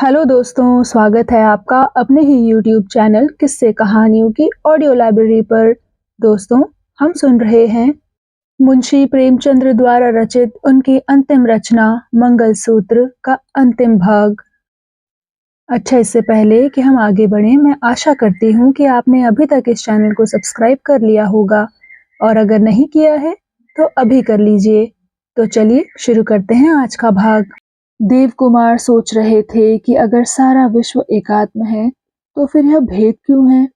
Hello दोस्तों, स्वागत है आपका अपने ही यूट्यूब चैनल किस्से कहानियों की ऑडियो लाइब्रेरी पर। दोस्तों, हम सुन रहे हैं मुंशी प्रेमचंद्र द्वारा रचित उनकी अंतिम रचना मंगलसूत्र का अंतिम भाग। अच्छा, इससे पहले कि हम आगे बढ़ें, मैं आशा करती हूँ कि आपने अभी तक इस चैनल को सब्सक्राइब कर लिया होगा और अगर नहीं किया है तो अभी कर लीजिए। तो चलिए शुरू करते हैं आज का भाग। देव कुमार सोच रहे थे कि अगर सारा विश्व एकात्म है तो फिर यह भेद क्यों है?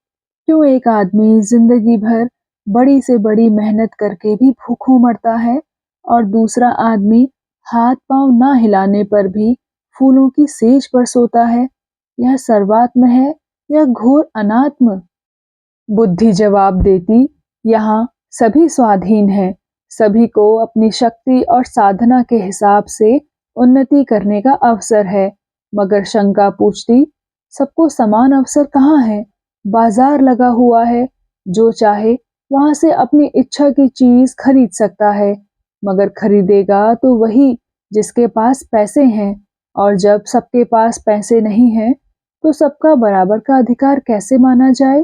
क्यों एक आदमी जिंदगी भर बड़ी से बड़ी मेहनत करके भी भूखों मरता है और दूसरा आदमी हाथ पांव ना हिलाने पर भी फूलों की सेज पर सोता है? यह सर्वात्म है या घोर अनात्म? बुद्धि जवाब देती, यहाँ सभी स्वाधीन है, सभी को अपनी शक्ति और साधना के हिसाब से उन्नति करने का अवसर है। मगर शंका पूछती, सबको समान अवसर कहाँ है? बाजार लगा हुआ है, जो चाहे वहां से अपनी इच्छा की चीज खरीद सकता है, मगर खरीदेगा तो वही जिसके पास पैसे हैं, और जब सबके पास पैसे नहीं हैं, तो सबका बराबर का अधिकार कैसे माना जाए?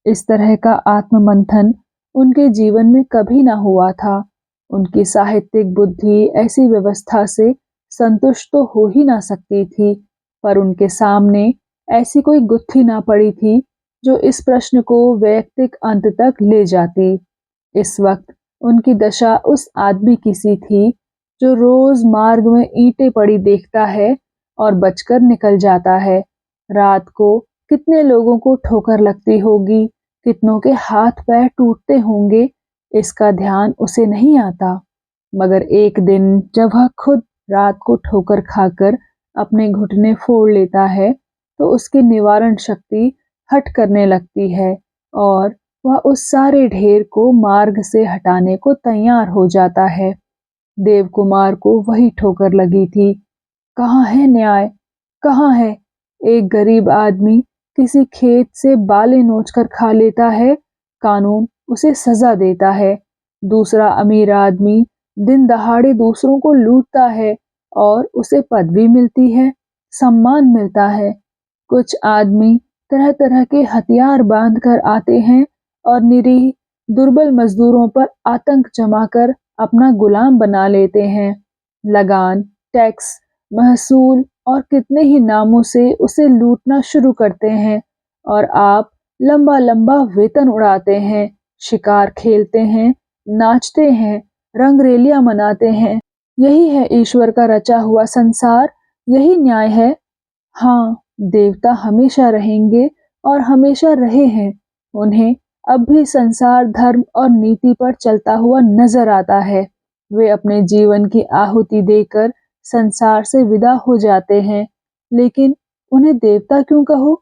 इस तरह का आत्ममंथन उनके जीवन में कभी ना हुआ था। उनकी साहित्यिक बुद्धि ऐसी व्यवस्था से संतुष्ट तो हो ही ना सकती थी, पर उनके सामने ऐसी कोई गुत्थी ना पड़ी थी जो इस प्रश्न को वैयक्तिक अंत तक ले जाती। इस वक्त उनकी दशा उस आदमी की सी थी जो रोज मार्ग में ईंटें पड़ी देखता है और बचकर निकल जाता है। रात को कितने लोगों को ठोकर लगती होगी, कितनों के हाथ पैर टूटते होंगे, इसका ध्यान उसे नहीं आता। मगर एक दिन जब वह खुद रात को ठोकर खाकर अपने घुटने फोड़ लेता है तो उसकी निवारण शक्ति हट करने लगती है और वह उस सारे ढेर को मार्ग से हटाने को तैयार हो जाता है। देव कुमार को वही ठोकर लगी थी। कहाँ है न्याय? कहाँ है? एक गरीब आदमी किसी खेत से बालें नोचकर खा लेता है, कानून उसे सजा देता है। दूसरा अमीर आदमी दिन दहाड़े दूसरों को लूटता है और उसे पदवी मिलती है, सम्मान मिलता है। कुछ आदमी तरह तरह के हथियार बांध कर आते हैं और निरीह दुर्बल मजदूरों पर आतंक जमाकर अपना गुलाम बना लेते हैं। लगान, टैक्स, महसूल और कितने ही नामों से उसे लूटना शुरू करते हैं और आप लंबा लंबा वेतन उड़ाते हैं, शिकार खेलते हैं, नाचते हैं, रंगरेलियां मनाते हैं। यही है ईश्वर का रचा हुआ संसार, यही न्याय है। हाँ, देवता हमेशा रहेंगे और हमेशा रहे हैं। उन्हें अब भी संसार धर्म और नीति पर चलता हुआ नजर आता है। वे अपने जीवन की आहुति देकर संसार से विदा हो जाते हैं, लेकिन उन्हें देवता क्यों कहो,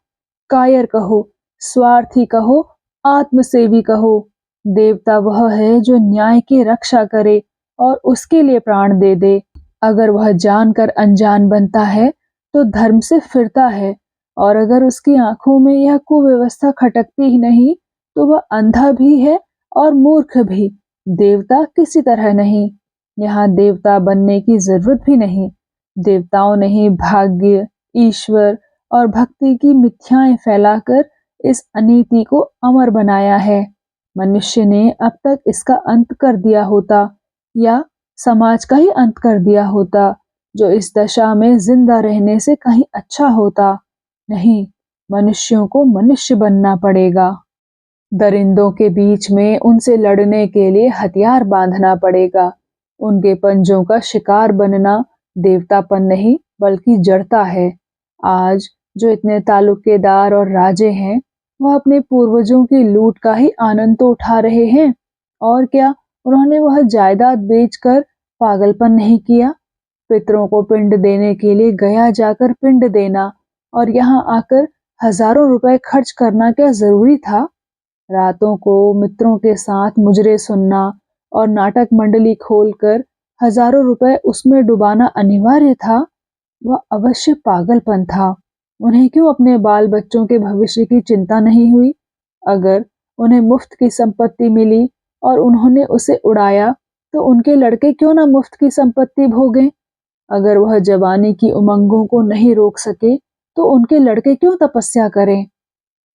कायर कहो, स्वार्थी कहो, आत्मसेवी कहो, देवता वह है जो न्याय की रक्षा करे और उसके लिए प्राण दे दे। अगर वह जानकर अनजान बनता है तो धर्म से फिरता है, और अगर उसकी आंखों में यह कुव्यवस्था खटकती ही नहीं तो वह अंधा भी है और मूर्ख भी, देवता किसी तरह नहीं। यहाँ देवता बनने की जरूरत भी नहीं। देवताओं ने ही भाग्य, ईश्वर और भक्ति की मिथ्याएं फैलाकर इस अनीति को अमर बनाया है। मनुष्य ने अब तक इसका अंत कर दिया होता, या समाज का ही अंत कर दिया होता, जो इस दशा में जिंदा रहने से कहीं अच्छा होता। नहीं, मनुष्यों को मनुष्य बनना पड़ेगा। दरिंदों के बीच में उनसे लड़ने के लिए हथियार बांधना पड़ेगा। उनके पंजों का शिकार बनना देवतापन नहीं बल्कि जड़ता है। आज जो इतने तालुकेदार और राजे हैं, वह अपने पूर्वजों की लूट का ही आनंद तो उठा रहे हैं। और क्या उन्होंने वह जायदाद बेचकर पागलपन नहीं किया? पितरों को पिंड देने के लिए गया जाकर पिंड देना और यहाँ आकर हजारों रुपए खर्च करना क्या जरूरी था? रातों को मित्रों के साथ मुजरे सुनना और नाटक मंडली खोलकर हजारों रुपए उसमें डुबाना अनिवार्य था? वह अवश्य पागलपन था। उन्हें क्यों अपने बाल बच्चों के भविष्य की चिंता नहीं हुई? अगर उन्हें मुफ्त की संपत्ति मिली और उन्होंने उसे उड़ाया, तो उनके लड़के क्यों ना मुफ्त की संपत्ति भोगें? अगर वह जवानी की उमंगों को नहीं रोक सके तो उनके लड़के क्यों तपस्या करें।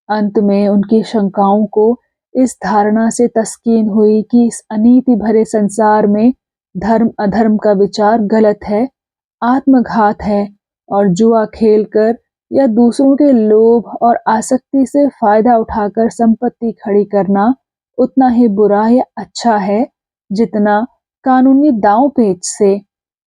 अंत में उनकी शंकाओं को इस धारणा से तस्कीन हुई कि इस अनीति भरे संसार में धर्म अधर्म का विचार गलत है, आत्मघात है और जुआ खेलकर या दूसरों के लोभ और आसक्ति से फायदा उठाकर संपत्ति खड़ी करना उतना ही बुरा या अच्छा है जितना कानूनी दांव पेच से।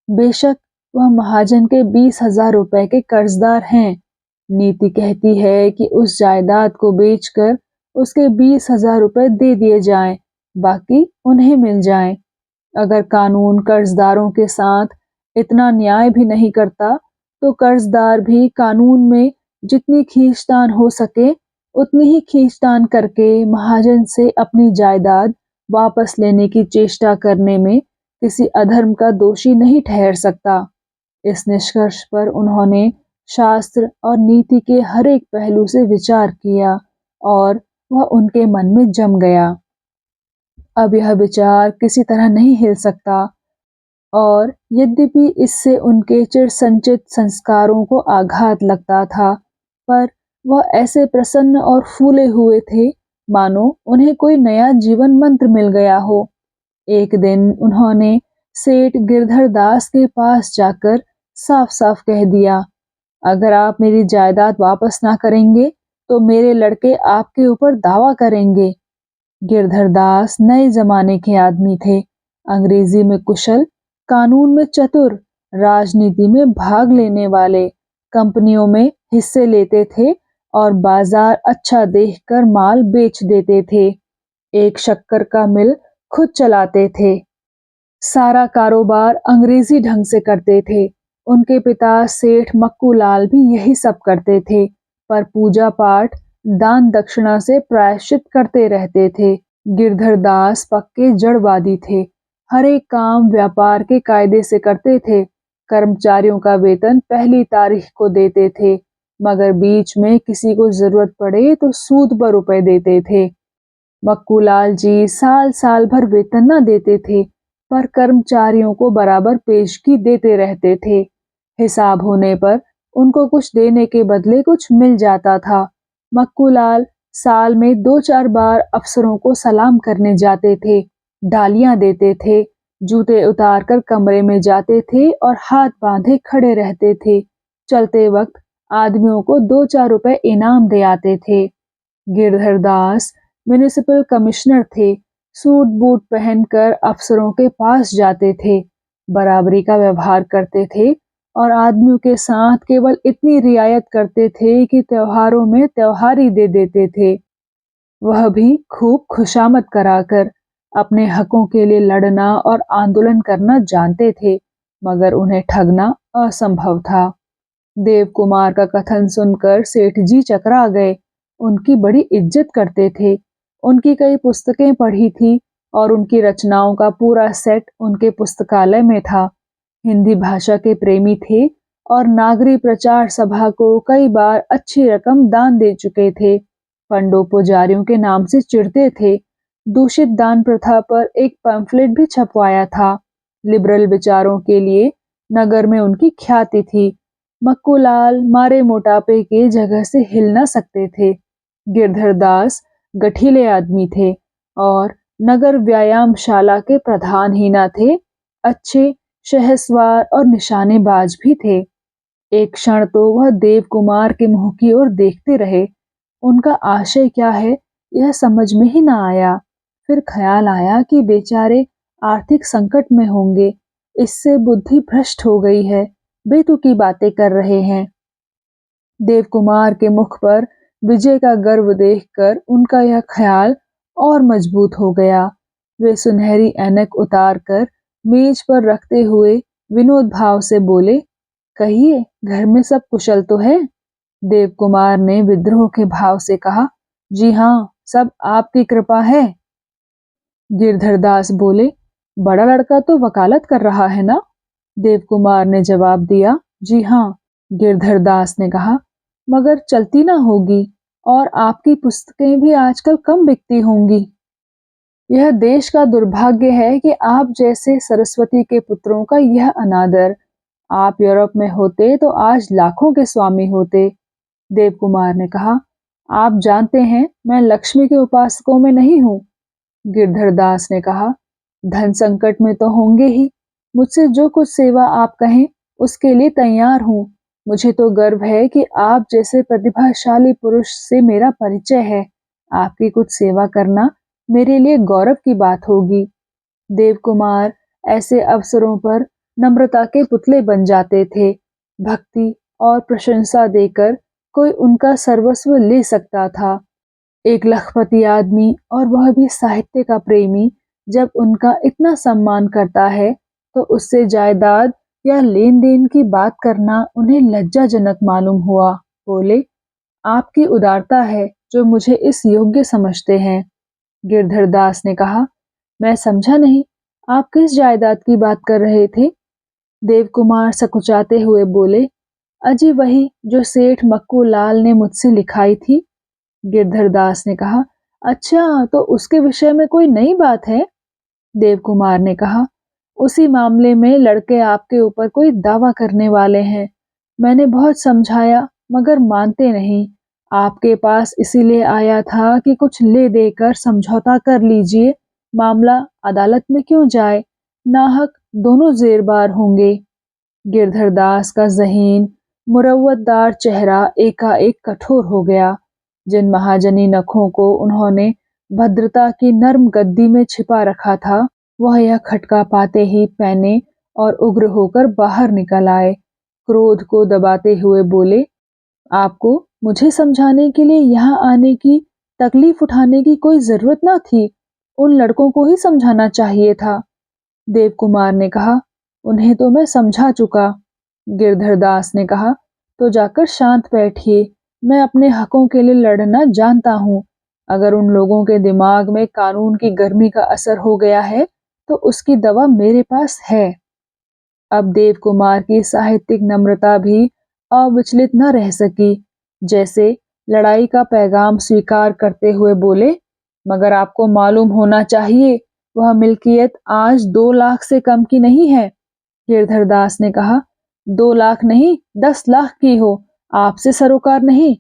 बेशक वह महाजन के 20,000 रुपए के कर्जदार हैं। नीति कहती है कि उस जायदाद को बेचकर उसके 20,000 रुपए दे दिए जाएं, बाकी उन्हें मिल जाएं। अगर कानून कर्जदारों के साथ इतना न्याय भी नहीं करता तो कर्जदार भी कानून में जितनी खींचतान हो सके उतनी ही खींचतान करके महाजन से अपनी जायदाद वापस लेने की चेष्टा करने में किसी अधर्म का दोषी नहीं ठहर सकता। इस निष्कर्ष पर उन्होंने शास्त्र और नीति के हर एक पहलू से विचार किया और वह उनके मन में जम गया। अब यह विचार किसी तरह नहीं हिल सकता और यद्यपि इससे उनके चिर संचित संस्कारों को आघात लगता था, पर वह ऐसे प्रसन्न और फूले हुए थे मानो उन्हें कोई नया जीवन मंत्र मिल गया हो। एक दिन उन्होंने सेठ गिरधर दास के पास जाकर साफ साफ कह दिया, अगर आप मेरी जायदाद वापस ना करेंगे तो मेरे लड़के आपके ऊपर दावा करेंगे। गिरधर दास नए जमाने के आदमी थे, अंग्रेजी में कुशल, कानून में चतुर, राजनीति में भाग लेने वाले, कंपनियों में हिस्से लेते थे और बाजार अच्छा देखकर माल बेच देते थे। एक शक्कर का मिल खुद चलाते थे। सारा कारोबार अंग्रेजी ढंग से करते थे। उनके पिता सेठ मक्कू लाल भी यही सब करते थे, पर पूजा पाठ दान दक्षिणा से प्रायश्चित करते रहते थे। गिरधर दास पक्के जड़वादी थे, हर एक काम व्यापार के कायदे से करते थे। कर्मचारियों का वेतन पहली तारीख को देते थे, मगर बीच में किसी को जरूरत पड़े तो सूद पर रुपए देते थे। मक्कूलाल जी साल साल भर वेतन न देते थे, पर कर्मचारियों को बराबर पेशगी देते रहते थे। हिसाब होने पर उनको कुछ देने के बदले कुछ मिल जाता था। मक्कूलाल साल में 2-4 बार अफसरों को सलाम करने जाते थे, डालियां देते थे, जूते उतार कर कमरे में जाते थे और हाथ बांधे खड़े रहते थे। चलते वक्त आदमियों को 2-4 रुपए इनाम दे आते थे। गिरधर दास म्युनिसिपल कमिश्नर थे, सूट बूट पहनकर अफसरों के पास जाते थे, बराबरी का व्यवहार करते थे और आदमियों के साथ केवल इतनी रियायत करते थे कि त्योहारों में त्योहारी दे देते थे, वह भी खूब खुशामद कराकर। अपने हकों के लिए लड़ना और आंदोलन करना जानते थे, मगर उन्हें ठगना असंभव था। देव कुमार का कथन सुनकर सेठ जी चकरा गए। उनकी बड़ी इज्जत करते थे, उनकी कई पुस्तकें पढ़ी थी और उनकी रचनाओं का पूरा सेट उनके पुस्तकालय में था। हिंदी भाषा के प्रेमी थे और नागरी प्रचार सभा को कई बार अच्छी रकम दान दे चुके थे। पंडों पुजारियों के नाम से चिढ़ते थे। दूषित दान प्रथा पर एक पैम्फलेट भी छपवाया था। लिबरल विचारों के लिए नगर में उनकी ख्याति थी। मक्कूलाल मारे मोटापे के जगह से हिल न सकते थे। गिरधर दास गठीले आदमी थे और नगर व्यायामशाला के प्रधान ही न थे, अच्छे शहसवार और निशानेबाज भी थे। एक क्षण तो वह देव कुमार के मुंह की ओर देखते रहे। उनका आशय क्या है यह समझ में ही न आया। फिर ख्याल आया कि बेचारे आर्थिक संकट में होंगे, इससे बुद्धि भ्रष्ट हो गई है, बेतुकी बातें कर रहे हैं। देव कुमार के मुख पर विजय का गर्व देखकर उनका यह ख्याल और मजबूत हो गया। वे सुनहरी ऐनक उतार कर मेज पर रखते हुए विनोद भाव से बोले, कहिए घर में सब कुशल तो है? देव कुमार ने विद्रोह के भाव से कहा, जी हाँ, सब आपकी कृपा है। गिरधर दास बोले, बड़ा लड़का तो वकालत कर रहा है ना? देव कुमार ने जवाब दिया, जी हाँ। गिरधर दास ने कहा, मगर चलती ना होगी और आपकी पुस्तकें भी आजकल कम बिकती होंगी। यह देश का दुर्भाग्य है कि आप जैसे सरस्वती के पुत्रों का यह अनादर। आप यूरोप में होते तो आज लाखों के स्वामी होते। देव कुमार ने कहा, आप जानते हैं मैं लक्ष्मी के उपासकों में नहीं हूँ। गिरधर दास ने कहा, धन संकट में तो होंगे ही। मुझसे जो कुछ सेवा आप कहें उसके लिए तैयार हूँ। मुझे तो गर्व है कि आप जैसे प्रतिभाशाली पुरुष से मेरा परिचय है। आपकी कुछ सेवा करना मेरे लिए गौरव की बात होगी। देव कुमार ऐसे अवसरों पर नम्रता के पुतले बन जाते थे। भक्ति और प्रशंसा देकर कोई उनका सर्वस्व ले सकता था। एक लखपति आदमी और वह भी साहित्य का प्रेमी जब उनका इतना सम्मान करता है तो उससे जायदाद या लेन देन की बात करना उन्हें लज्जाजनक मालूम हुआ। बोले, आपकी उदारता है जो मुझे इस योग्य समझते हैं। गिरधर दास ने कहा, मैं समझा नहीं, आप किस जायदाद की बात कर रहे थे? देव कुमार सकुचाते हुए बोले, अजी वही जो सेठ मक्कू लाल ने मुझसे लिखाई थी। गिरधर दास ने कहा, अच्छा तो उसके विषय में कोई नई बात है? देव कुमार ने कहा, उसी मामले में लड़के आपके ऊपर कोई दावा करने वाले हैं। मैंने बहुत समझाया मगर मानते नहीं। आपके पास इसीलिए आया था कि कुछ ले देकर समझौता कर लीजिए। मामला अदालत में क्यों जाए? नाहक दोनों जेरबार होंगे। गिरधर दास का ज़हीन मुरव्वतदार चेहरा एकाएक कठोर हो गया। जिन महाजनी नखों को उन्होंने भद्रता की नर्म गद्दी में छिपा रखा था, वह यह खटका पाते ही पैने और उग्र होकर बाहर निकल आए। क्रोध को दबाते हुए बोले, आपको मुझे समझाने के लिए यहाँ आने की, तकलीफ उठाने की कोई जरूरत ना थी। उन लड़कों को ही समझाना चाहिए था। देव कुमार ने कहा, उन्हें तो मैं समझा चुका। गिरधर दास ने कहा, तो जाकर शांत बैठिए। मैं अपने हकों के लिए लड़ना जानता हूँ। अगर उन लोगों के दिमाग में कानून की गर्मी का असर हो गया है तो उसकी दवा मेरे पास है। अब देव कुमार की साहित्यिक नम्रता भी अविचलित न रह सकी। जैसे लड़ाई का पैगाम स्वीकार करते हुए बोले, मगर आपको मालूम होना चाहिए वह मिल्कियत आज 2 लाख से कम की नहीं है। गिरधर दास ने कहा, 2 लाख नहीं 10 लाख की हो, आपसे सरोकार नहीं।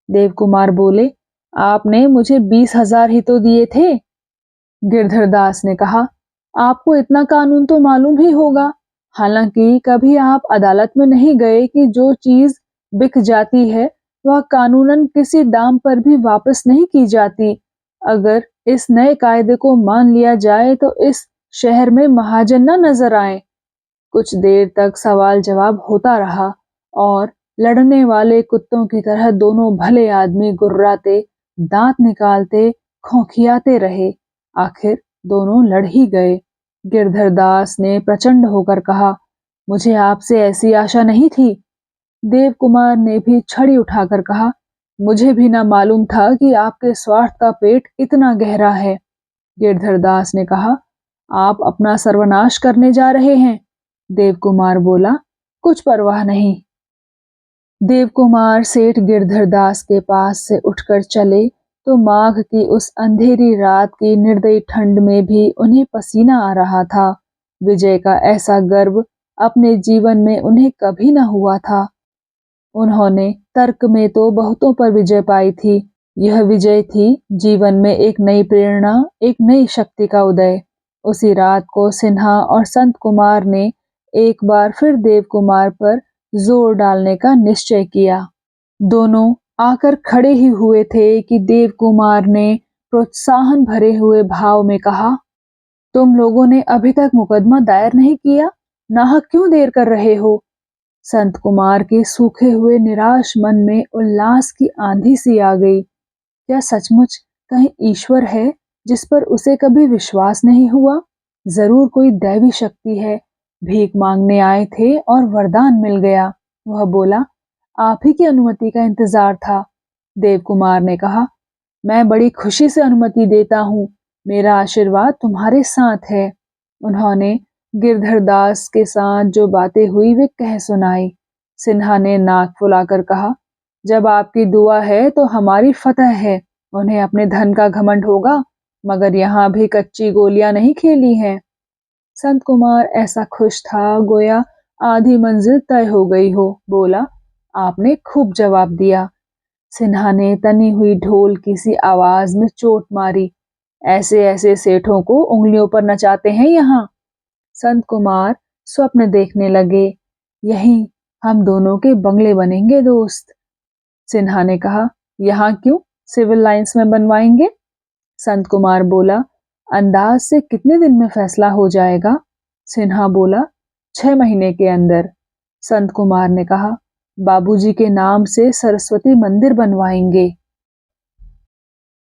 देव कुमार बोले, आपने मुझे 20,000 ही तो दिए थे। गिरधर दास ने कहा, आपको इतना कानून तो मालूम ही होगा। हालांकि कभी आप अदालत में नहीं गए कि जो चीज बिक जाती है वह कानूनन किसी दाम पर भी वापस नहीं की जाती। अगर इस नए कायदे को मान लिया जाए तो इस शहर में महाजन न नजर आए। कुछ देर तक सवाल जवाब होता रहा और लड़ने वाले कुत्तों की तरह दोनों भले आदमी गुर्राते, दांत निकालते, खोखियाते रहे। आखिर दोनों लड़ ही गए। गिरधर दास ने प्रचंड होकर कहा, मुझे आपसे ऐसी आशा नहीं थी। देव कुमार ने भी छड़ी उठाकर कहा, मुझे भी ना मालूम था कि आपके स्वार्थ का पेट इतना गहरा है। गिरधर दास ने कहा, आप अपना सर्वनाश करने जा रहे हैं। देव कुमार बोला, कुछ परवाह नहीं। देव कुमार सेठ गिरधर दास के पास से उठकर चले तो माघ की उस अंधेरी रात की निर्दयी ठंड में भी उन्हें पसीना आ रहा था। विजय का ऐसा गर्व अपने जीवन में उन्हें कभी न हुआ था। उन्होंने तर्क में तो बहुतों पर विजय पाई थी। यह विजय थी जीवन में एक नई प्रेरणा, एक नई शक्ति का उदय। उसी रात को सिन्हा और संत कुमार ने एक बार फिर देव कुमार पर जोर डालने का निश्चय किया। दोनों आकर खड़े ही हुए थे कि देव कुमार ने प्रोत्साहन भरे हुए भाव में कहा, तुम लोगों ने अभी तक मुकदमा दायर नहीं किया, नाहक क्यों देर कर रहे हो? संत कुमार के सूखे हुए निराश मन में उल्लास की आंधी सी आ गई। क्या सचमुच कहीं ईश्वर है जिस पर उसे कभी विश्वास नहीं हुआ? जरूर कोई दैवी शक्ति है। भीख मांगने आए थे और वरदान मिल गया। वह बोला, आप ही की अनुमति का इंतजार था। देव कुमार ने कहा, मैं बड़ी खुशी से अनुमति देता हूँ। मेरा आशीर्वाद तुम्हारे साथ है। उन्होंने गिरधर दास के साथ जो बातें हुई वे कह सुनाई। सिन्हा ने नाक फुलाकर कहा, जब आपकी दुआ है तो हमारी फतह है। उन्हें अपने धन का घमंड होगा, मगर यहाँ भी कच्ची गोलियां नहीं खेली हैं। संत कुमार ऐसा खुश था गोया आधी मंजिल तय हो गई हो। बोला, आपने खूब जवाब दिया। सिन्हा ने तनी हुई ढोल की सी आवाज में चोट मारी। ऐसे ऐसे सेठों को उंगलियों पर नचाते हैं यहाँ। संत कुमार स्वप्न देखने लगे। यहीं हम दोनों के बंगले बनेंगे दोस्त। सिन्हा ने कहा, यहाँ क्यों, सिविल लाइंस में बनवाएंगे। संत कुमार बोला, अंदाज से कितने दिन में फैसला हो जाएगा। सिन्हा बोला, 6 महीने के अंदर। संत कुमार ने कहा, बाबूजी के नाम से सरस्वती मंदिर बनवाएंगे।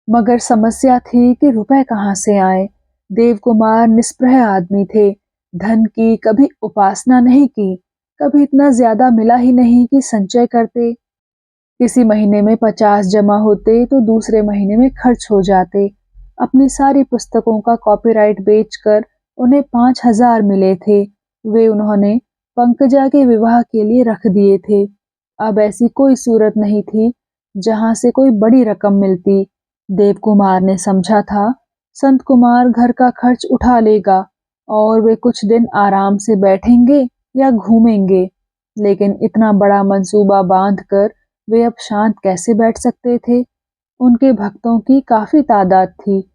मगर समस्या थी कि रुपए कहाँ से आए। देव कुमार निस्पृह आदमी थे। धन की कभी उपासना नहीं की, कभी इतना ज्यादा मिला ही नहीं कि संचय करते। किसी महीने में 50 जमा होते तो दूसरे महीने में खर्च हो जाते। अपनी सारी पुस्तकों का कॉपीराइट बेचकर उन्हें 5,000 मिले थे। वे उन्होंने पंकजा के विवाह के लिए रख दिए थे। अब ऐसी कोई सूरत नहीं थी जहां से कोई बड़ी रकम मिलती। देव कुमार ने समझा था संत कुमार घर का खर्च उठा लेगा और वे कुछ दिन आराम से बैठेंगे या घूमेंगे। लेकिन इतना बड़ा मंसूबा बांधकर वे अब शांत कैसे बैठ सकते थे। उनके भक्तों की काफी तादाद थी।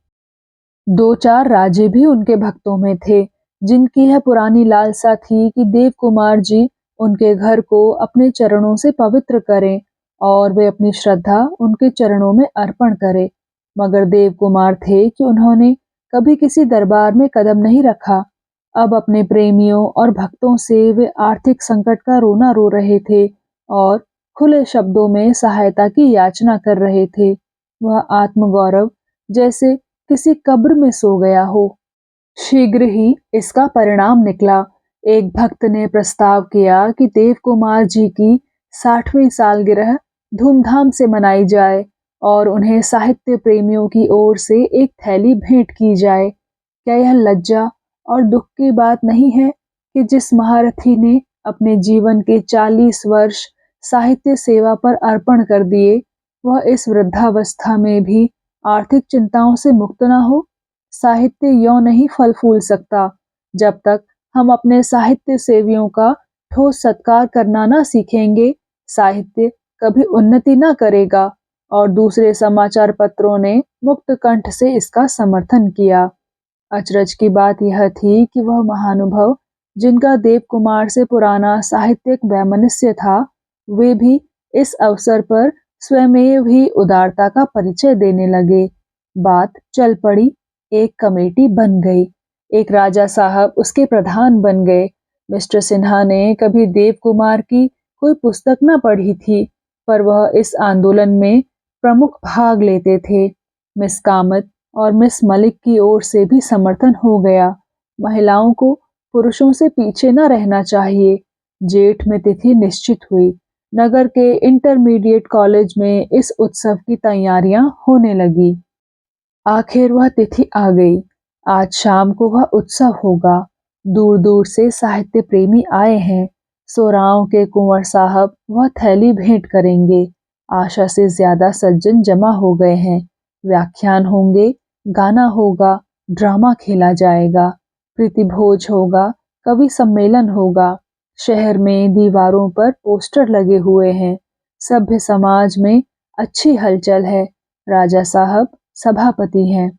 2-4 राजे भी उनके भक्तों में थे, जिनकी यह पुरानी लालसा थी कि देव कुमार जी उनके घर को अपने चरणों से पवित्र करें और वे अपनी श्रद्धा उनके चरणों में अर्पण करें। मगर देव कुमार थे कि उन्होंने कभी किसी दरबार में कदम नहीं रखा। अब अपने प्रेमियों और भक्तों से वे आर्थिक संकट का रोना रो रहे थे और खुले शब्दों में सहायता की याचना कर रहे थे। वह आत्मगौरव जैसे किसी कब्र में सो गया हो। शीघ्र ही इसका परिणाम निकला। एक भक्त ने प्रस्ताव किया कि देव कुमार जी की 60वीं सालगिरह धूमधाम से मनाई जाए और उन्हें साहित्य प्रेमियों की ओर से एक थैली भेंट की जाए। क्या यह लज्जा और दुख की बात नहीं है कि जिस महारथी ने अपने जीवन के 40 वर्ष साहित्य सेवा पर अर्पण कर दिए, वह इस वृद्धावस्था में भी आर्थिक चिंताओं से मुक्त ना हो। साहित्य यों नहीं फल फूल सकता जब तक हम अपने साहित्य सेवियों का ठोस सत्कार करना ना सीखेंगे। साहित्य कभी उन्नति ना करेगा। और दूसरे समाचार पत्रों ने मुक्त कंठ से इसका समर्थन किया। अचरज की बात यह थी कि वह महानुभव जिनका देव कुमार से पुराना साहित्यिक वैमनस्य था, वे भी इस अवसर पर स्वयमेव ही उदारता का परिचय देने लगे। बात चल पड़ी। एक कमेटी बन गई। एक राजा साहब उसके प्रधान बन गए। मिस्टर सिन्हा ने कभी देव कुमार की कोई पुस्तक न पढ़ी थी, पर वह इस आंदोलन में प्रमुख भाग लेते थे। मिस कामत और मिस मलिक की ओर से भी समर्थन हो गया। महिलाओं को पुरुषों से पीछे न रहना चाहिए। जेठ में तिथि निश्चित हुई। नगर के इंटरमीडिएट कॉलेज में इस उत्सव की तैयारियां होने लगी। आखिर वह तिथि आ गई। आज शाम को वह उत्सव होगा। दूर दूर से साहित्य प्रेमी आए हैं। सोराव के कुंवर साहब वह थैली भेंट करेंगे। आशा से ज्यादा सज्जन जमा हो गए हैं। व्याख्यान होंगे, गाना होगा, ड्रामा खेला जाएगा, प्रीति भोज होगा, कवि सम्मेलन होगा। शहर में दीवारों पर पोस्टर लगे हुए हैं। सभ्य समाज में अच्छी हलचल है। राजा साहब सभापति हैं।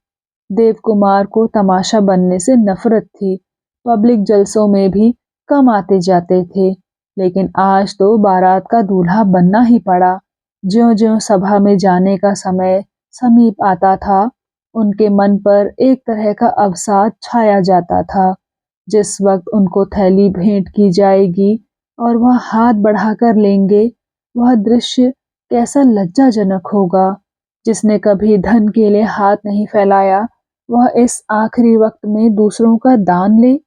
देव कुमार को तमाशा बनने से नफरत थी। पब्लिक जलसों में भी कम आते जाते थे, लेकिन आज तो बारात का दूल्हा बनना ही पड़ा। ज्यों-ज्यों सभा में जाने का समय समीप आता था, उनके मन पर एक तरह का अवसाद छाया जाता था। जिस वक्त उनको थैली भेंट की जाएगी और वह हाथ बढ़ाकर लेंगे, वह दृश्य कैसा लज्जाजनक होगा। जिसने कभी धन के लिए हाथ नहीं फैलाया, वह इस आखिरी वक्त में दूसरों का दान ले।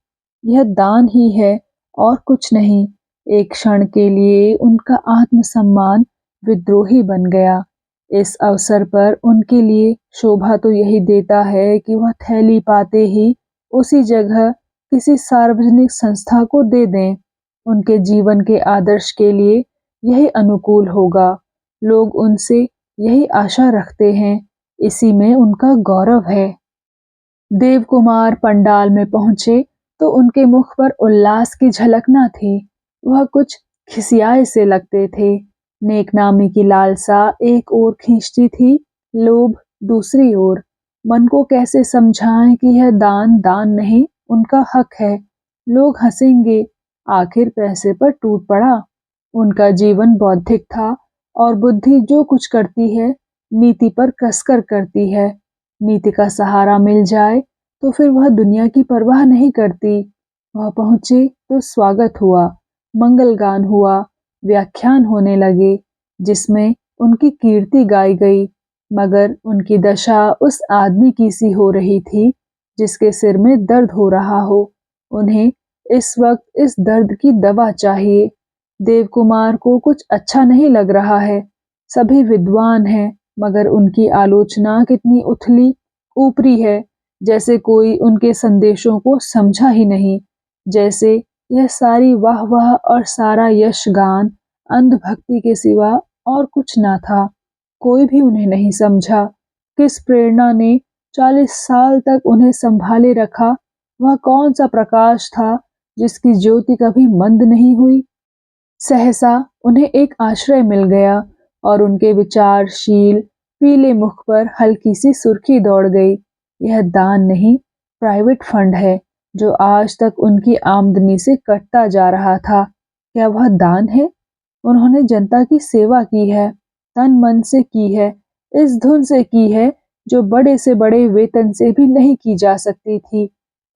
यह दान ही है और कुछ नहीं। एक क्षण के लिए उनका आत्मसम्मान विद्रोही बन गया। इस अवसर पर उनके लिए शोभा तो यही देता है कि वह थैली पाते ही उसी जगह किसी सार्वजनिक संस्था को दे दें। उनके जीवन के आदर्श के लिए यही अनुकूल होगा। लोग उनसे यही आशा रखते हैं। इसी में उनका गौरव है। देव कुमार पंडाल में पहुंचे तो उनके मुख पर उल्लास की झलक न थी। वह कुछ खिसियाए से लगते थे। नेकनामी की लालसा एक ओर खींचती थी, लोभ दूसरी ओर। मन को कैसे समझाएं कि यह दान दान नहीं, उनका हक है। लोग हंसेंगे, आखिर पैसे पर टूट पड़ा। उनका जीवन बौद्धिक था और बुद्धि जो कुछ करती है नीति पर कसकर करती है। नीति का सहारा मिल जाए तो फिर वह दुनिया की परवाह नहीं करती। वह पहुंचे तो स्वागत हुआ, मंगलगान हुआ, व्याख्यान होने लगे जिसमें उनकी कीर्ति गाई गई। मगर उनकी दशा उस आदमी की सी हो रही थी जिसके सिर में दर्द हो रहा हो। उन्हें इस वक्त इस दर्द की दवा चाहिए। देवकुमार को कुछ अच्छा नहीं लग रहा है। सभी विद्वान हैं, मगर उनकी आलोचना कितनी उथली ऊपरी है, जैसे कोई उनके संदेशों को समझा ही नहीं। जैसे यह सारी वाह वाह और सारा यशगान अंधभक्ति के सिवा और कुछ ना था। कोई भी उन्हें नहीं समझा। किस प्रेरणा ने 40 साल तक उन्हें संभाले रखा? वह कौन सा प्रकाश था जिसकी ज्योति कभी मंद नहीं हुई? सहसा उन्हें एक आश्रय मिल गया और उनके विचारशील पीले मुख पर हल्की सी सुर्खी दौड़ गई। यह दान नहीं, प्राइवेट फंड है जो आज तक उनकी आमदनी से कटता जा रहा था। क्या वह दान है? उन्होंने जनता की सेवा की है, तन मन से की है, इस धुन से की है जो बड़े से बड़े वेतन से भी नहीं की जा सकती थी।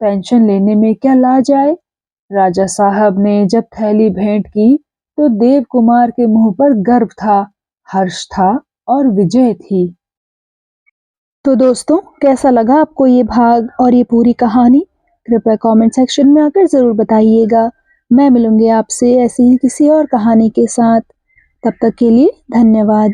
पेंशन लेने में क्या लाज आए? राजा साहब ने जब थैली भेंट की तो देव कुमार के मुंह पर गर्व था, हर्ष था और विजय थी। तो दोस्तों, कैसा लगा आपको ये भाग और ये पूरी कहानी? कृपया कमेंट सेक्शन में आकर ज़रूर बताइएगा। मैं मिलूंगी आपसे ऐसी ही किसी और कहानी के साथ। तब तक के लिए धन्यवाद।